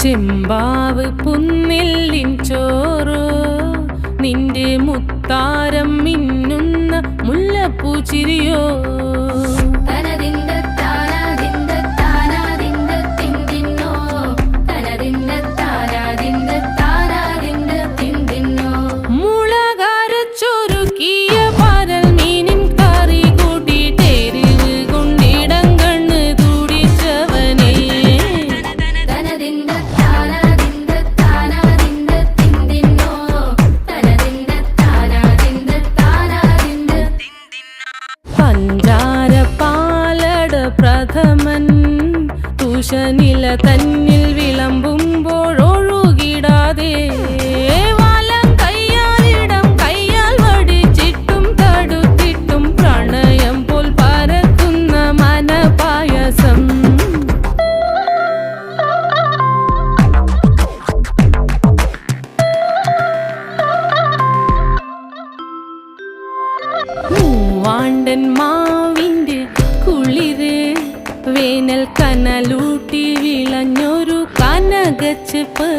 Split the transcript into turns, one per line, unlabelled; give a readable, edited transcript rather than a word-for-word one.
ചെമ്പാവ് പുന്നെല്ലിൻ ചോറോ നിന്റെ മുത്താരം മിന്നുന്ന മുല്ലപ്പൂച്ചിരിയോ പ്രഥമൻ തുഷനില തന്നിൽ വിളമ്പുമ്പോഴൊഴുകിടാതെ വലം കയ്യാലിടം കയ്യാൽ വടിച്ചിട്ടും തടുത്തിട്ടും പ്രണയം പോൽ പരക്കുന്ന മനപായസം മൂവാണ്ടൻ മാവിൻ്റെ കുളിര് വേനൽ കനലൂട്ടി വിളഞ്ഞൊരു കനകച്ചെപ്പ്